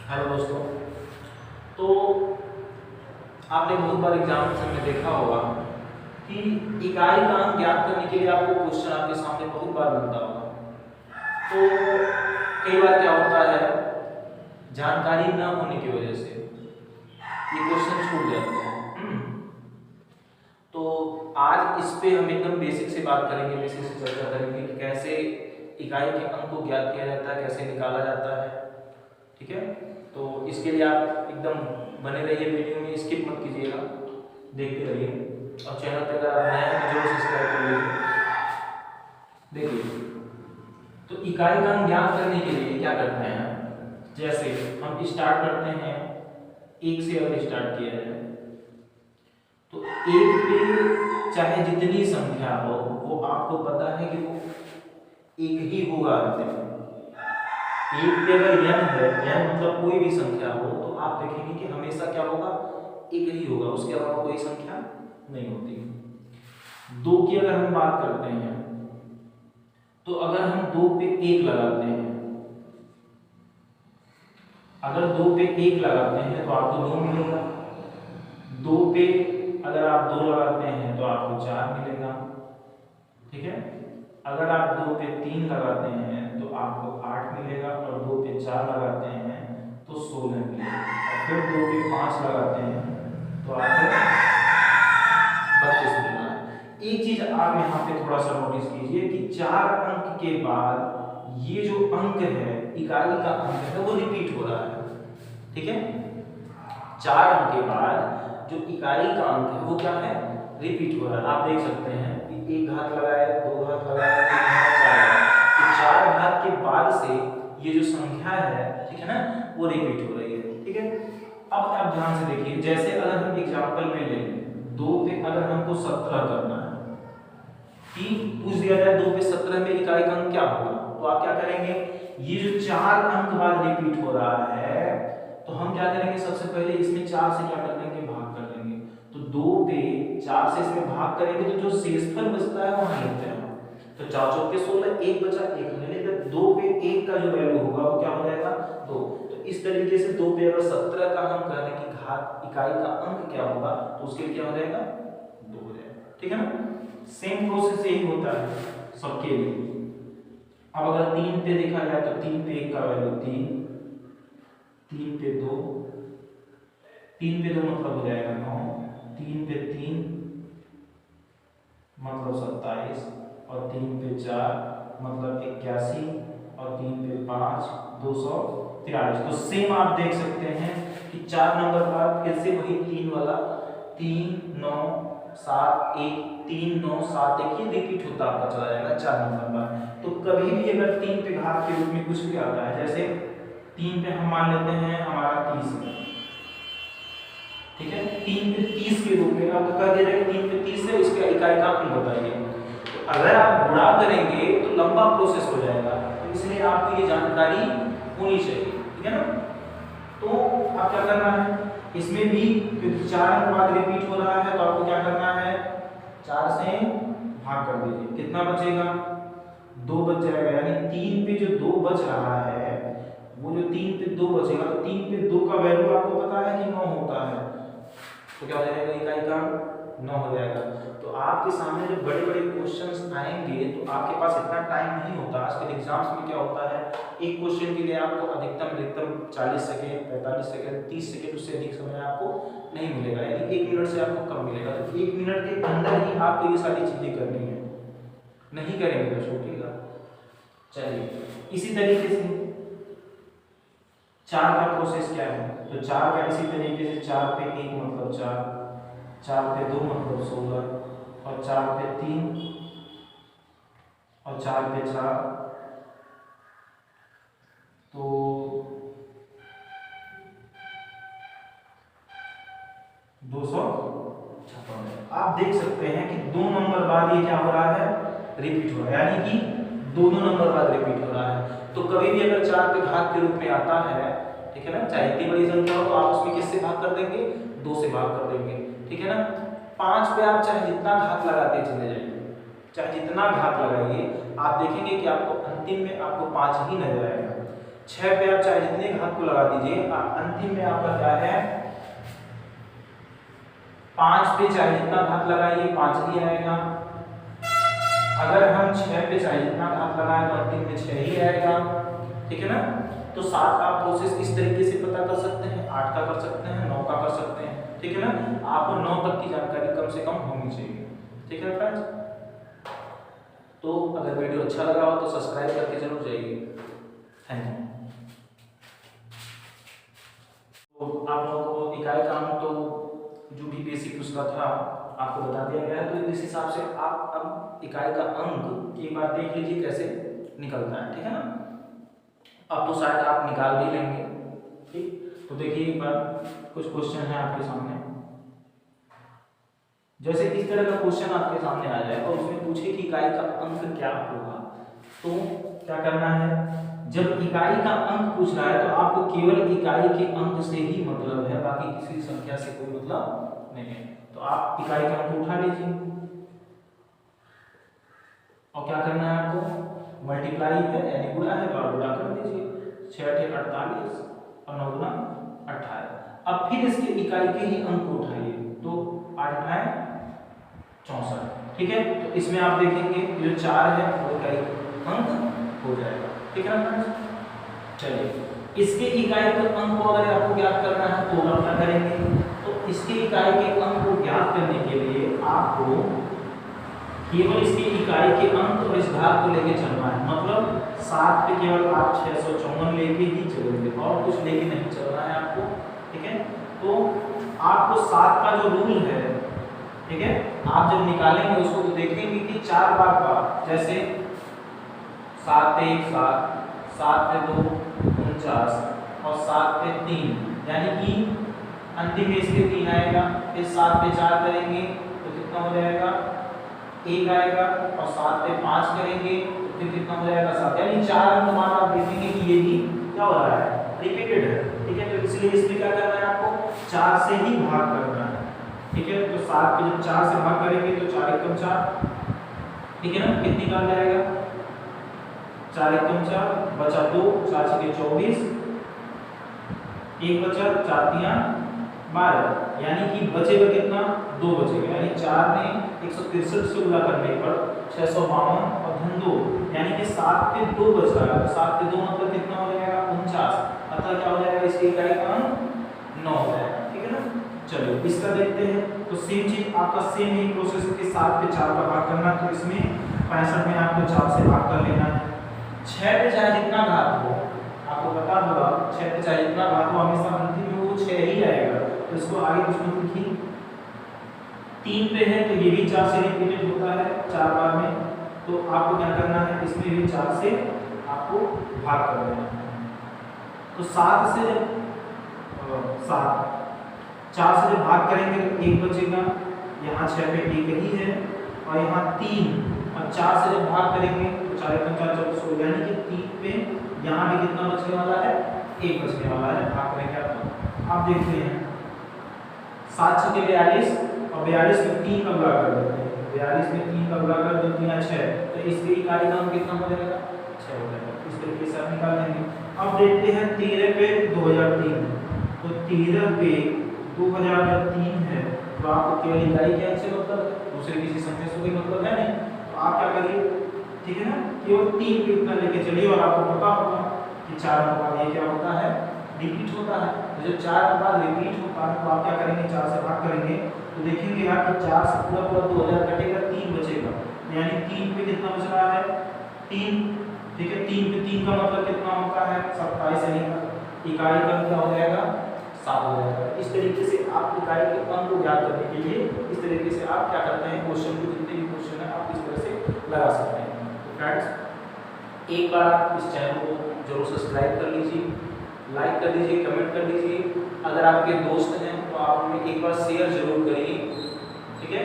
Hello दोस्तों। तो आपने बहुत बार एग्जामिनेशन में देखा होगा कि इकाई का अंक ज्ञात करने के लिए आपको क्वेश्चन आपके सामने बहुत बार मिलता होगा। तो कई बार क्या होता है, जानकारी न होने की वजह से ये क्वेश्चन छूट जाते हैं। तो आज इस पे हम एकदम बेसिक से बात करेंगे, बेसिक से चर्चा करेंगे कि कैसे इकाई के अंक को ज्ञात किया जाता है, कैसे निकाला जाता है। ठीक है, तो इसके लिए आप एकदम बने रहिए, वीडियो में स्किप मत कीजिएगा, देखते रहिए। और चैनल पे अगर आप नए हैं तो जरूर सब्सक्राइब कर लीजिए। देखिए, तो इकाई का अंक ज्ञात करने के लिए क्या करते हैं, जैसे हम स्टार्ट करते हैं एक से। अगर स्टार्ट किया जाए तो एक पे चाहे जितनी संख्या हो, वो आपको पता है कि वो एक ही होगा अंतिम में। एक पे अगर n है, n मतलब कोई भी संख्या हो, तो आप देखेंगे कि हमेशा क्या होगा, एक ही होगा, उसके अलावा कोई संख्या नहीं होती। दो की अगर हम बात करते हैं तो अगर हम दो पे एक लगाते हैं, अगर दो पे एक लगाते हैं तो आपको दो मिलेगा। दो पे अगर आप दो लगाते हैं तो आपको चार मिलेगा। ठीक है, अगर आप दो पे तीन लगाते हैं तो आपको आठ मिलेगा, और दो पे चार लगाते हैं तो 16 मिलेगा, और फिर दो पे पांच लगाते हैं तो आपको 32 मिलेगा। एक चीज आप यहाँ पे थोड़ा सा नोटिस कीजिए कि चार अंक के बाद ये जो अंक है, इकाई का अंक है, वो रिपीट हो रहा है। ठीक है, चार अंक के बाद जो इकाई का अंक है वो क्या है, रिपीट हो रहा है। आप देख सकते हैं कि एक घात लगाए, दो घात लगाए, तीन घात, चार। तो चार घात के बाद से ये जो संख्या है, ठीक है ना, वो रिपीट हो रही है। ठीक है, अब आप ध्यान से देखिए, जैसे अगर हम एग्जांपल में ले लें, दो पे अगर हमको 17 करना है, कि पूछ दिया जाए दो पे 17 में इकाई का अंक क्या होगा, तो आप क्या करेंगे, ये जो चार अंक बाद रिपीट हो रहा है, तो हम क्या करेंगे, सबसे पहले इसमें चार से क्या कर देंगे, भाग कर देंगे। तो दो पे चार से इसमें भाग करेंगे तो जो शेषफल बचता है वहां लिखते हैं। तो चार चौक के 16, एक बचा, एक हमने लिख दिया। दो पे एक का जो वैल्यू होगा वो क्या हो जाएगा, दो। तो इस तरीके से दो पे अगर 17 का हम कहने की घात, इकाई का अंक क्या होगा, तो उसके लिए क्या हो जाएगा, दो हो जाएगा। ठीक है ना, सेम प्रोसेस यही होता है सबके लिए। अब अगर तीन पे देखा जाए तो तीन पे एक का वैल्यू तीन, तीन पे दो, तीन पे दो मतलब हो जाएगा 9, तीन पे तीन मतलब 27, और तीन पे चार मतलब 81, और तीन पे पांच 243। तो सेम आप देख सकते हैं कि चार नंबर बाद फिर से वही तीन वाला, 3 9 7 1, 3 9 7 1, ये रिपीट होता आपका चला जाएगा चार नंबर बाद। तो कभी भी अगर तीन पे घात के रूप में कुछ भी आता है, जैसे तीन पे हम मान लेते हैं हमारा 30 है, ठीक है, तीन पे 30 के रूप में आपको कह दिया जाएगा तीन पे 30 है, इसका इकाई का अंक बताइए। तो अगर आप गुणा करेंगे तो लंबा प्रोसेस हो जाएगा, तो इसलिए आपको ये जानकारी होनी चाहिए। ठीक है ना, तो आप क्या करना है, इसमें भी क्योंकि चार अंक बाद रिपीट हो रहा है, तो आपको क्या करना है, चार से भाग कर दीजिए, कितना बचेगा, दो बच जाएगा। यानी तीन पे जो दो बच रहा है, वो जो तीन पे दो बचेगा, तो तीन पे दो का वैल्यू आपको पता है कि 9 होता है, तो क्या हो जाएगा, इकाई का 9 हो जाएगा। तो आपके सामने जब बड़े बड़े क्वेश्चंस आएंगे तो आपके पास इतना टाइम नहीं होता। आजकल एग्जाम्स में क्या होता है, एक क्वेश्चन के लिए आपको अधिकतम 40 सेकेंड, 45 सेकेंड, 30 सेकेंड, उससे अधिक समय आपको नहीं मिलेगा, यानी 1 मिनट से आपको कम मिलेगा। तो 1 मिनट के अंदर ही आपको ये सारी चीजें करनी है, नहीं करेंगे तो छूटेगा। चलिए, इसी तरीके से चार का प्रोसेस क्या है, तो चार का इसी तरीके से, चार पे एक मतलब चार, चार पे दो मतलब 16, और चार पे तीन, और चार पे चार, तो 256। आप देख सकते हैं कि दो नंबर बाद ये क्या हो रहा है, रिपीट हो रहा है, यानी कि दोनों नंबर बाद रिपीट हो रहा है। तो कभी भी अगर चार पे घात के रूप में आता है, ठीक है ना, चाहे इतनी बड़ी संख्या हो, तो आप उसमें किससे भाग कर देंगे, दो से भाग कर देंगे। ठीक है ना, पांच पे आप चाहे जितना घात लगाते चले जाइए, चाहे जितना घात लगाइए, आप देखेंगे कि आपको अंतिम में आपको पांच ही नजर आएगा। 6 पे आप चाहे जितने घात को लगा दीजिए, अंतिम में आपका क्या है 5 पे चाहे जितना घात लगाइए 5 ही आएगा। अगर हम 6 पे चाहे जितना घात लगाए तो अंतिम में 6 ही आएगा, ठीक है ना। तो 7 का प्रोसेस इस तरीके से पता कर सकते हैं, 8 का कर सकते हैं, 9 का कर सकते हैं, ठीक है ना। आपको 9 तक की जानकारी कम से कम होनी चाहिए, ठीक है फ्रेंड्स। तो अगर वीडियो अच्छा लगा हो तो सब्सक्राइब करके जरूर जाइए। Thank you. तो आप लोगों को इकाई का अंक तो जो भी बेसिक उसका था आपको बता दिया गया है, तो इस हिसाब से आप अब इकाई का अंक एक बार देख लीजिए कैसे निकलता है, ठीक है ना। अब तो शायद आप निकाल भी लेंगे, ठीक। तो देखिए एक बार कुछ क्वेश्चन है आपके सामने, जैसे इस तरह का क्वेश्चन आपके सामने आ जाए और उसमें पूछे कि इकाई का अंक क्या होगा, तो क्या करना है, जब इकाई का अंक पूछ रहा है तो आपको केवल इकाई के अंक से ही मतलब है, बाकी किसी संख्या से कोई मतलब नहीं है। तो आप इकाई का अंक उठा लीजिए और क्या करना है आपको, मल्टीप्लाई है यानी गुणा है, बार गुणा कर दीजिए, 6 × 8 = 48 और 9 × 18। अब फिर इसके इकाई के ही अंक को उठाइए, तो 8 × 8 = 64, ठीक है। तो इसमें आप देखेंगे जो 4 है वो इकाई अंक हो जाएगा, ठीक है ना। चलिए इसके इकाई के अंक को अगर आपको ज्ञात करना है तो आप क्या करेंगे, तो इसके इकाई के अंक को ज्ञात करने के लिए आपको केवल इसके इकाई के अंक और इस घात को लेके चलना है, मतलब 7 पे केवल आप 654 लेके ही चलेंगे और कुछ लेके नहीं चलना है आपको, ठीक है। तो आपको 7 का जो रूल है, ठीक है, आप जब निकालेंगे उसको तो देखेंगे कि 4 बार का, जैसे 7 पे 1 7, 7 पे 2 49 और 7 पे 3, यानी कि अंतिम में इसके 3 आएगा। फिर 7 पे 4 करेंगे तो कितना हो जाएगा 1 आएगा, और 7 पे 5 करेंगे तो फिर कितना हो जाएगा 7, यानी 4 अंक बाद आप देखेंगे कि ये भी क्या हो रहा है, रिपीटेड है, ठीक है। तो इसलिए इसमें क्या करना है आपको 4 से ही भाग करना है, ठीक है। तो 7 पे जब 4 से भाग करेंगे तो 4 × 4, ठीक है ना, कितनी निकाल जाएगा 4 × 4 बचा 2, 4 × 6 = 24, 1 बचा, 4 × 3 = 12, यानी कि बचेगा कितना 2 बचेगा, यानी 4 में 163 से गुणा करने पर 652 और धन 2, यानी कि 7 पे 2 बच रहा है, तो 7 पे 2 मतलब कितना हो जाएगा 49, अतः क्या हो जाएगा इसकी इकाई का अंक 9 हो जाएगा, ठीक है ना। चलिए इसका देखते हैं। तो सेम चीज आपका सेम ही प्रोसेस है कि 7 पे 4 का भाग करना, तो इसमें 65 में आपको 4 से भाग कर लेना है। 6 पे चाहे जितना घात हो, आपको पता होगा 6 पे चाहे जितना घात हो हमेशा अंतिम में वो 6 ही आएगा, तो इसको आगे कुछ मत लिखिए। 3 पे है तो ये भी 4 से रिपीटेड होता है 4 बार में, तो आपको क्या करना है इसमें भी 4 से आपको भाग कर देना है। तो 7 से जब 4 से जब भाग करेंगे तो 1 बचेगा, यहाँ 6 पे 1 ही है, और यहाँ 3, और 4 से जब भाग करेंगे तो 4 × 4 = 24, यानी कि 3 पे यहाँ भी कितना बचने वाला है 1 बचने वाला है, भाग करेंगे आप देखते हैं 7 × 6 = 42, और 42 में 3 का गुणा कर देते हैं, 42 में 3 का गुणा कर देते हैं 6, तो इसके इकाई का अंक कितना हो जाएगा 6 हो जाएगा। इस तरीके से आप निकाल लेंगे। अब देखते हैं 13 पे 2003, तो 13 पे 2003 है, तो आपको केवल इकाई के अंक से मतलब, दूसरे किसी संख्या से कोई मतलब है नहीं, तो आप क्या करिए, ठीक है ना, केवल 3 पे इतना लेके चलिए, और आपको पता होगा कि 4 अंक बाद ये क्या होता है रिपीट होता है, तो जब 4 अंक बाद रिपीट होता है तो आप क्या करेंगे 4 से भाग करेंगे, तो देखेंगे आप कि 4 से पूरा 2000 कटेगा, 3 बचेगा, यानी 3 पे कितना बच रहा है 3, ठीक है। 3 पे 3 का मतलब कितना होता है 27, यानी इकाई का क्या हो जाएगा 7 हो जाएगा। इस तरीके से आप इकाई के अंक को ज्ञात करने के लिए इस तरीके से आप क्या करते हैं, क्वेश्चन को जितने भी क्वेश्चन है आप इस तरह से लगा सकते हैं। तो फ्रेंड्स एक बार आप इस चैनल को जरूर सब्सक्राइब कर लीजिए, लाइक कर दीजिए, कमेंट कर दीजिए, अगर आपके दोस्त हैं तो आप उन्हें एक बार शेयर जरूर करिए, ठीक है।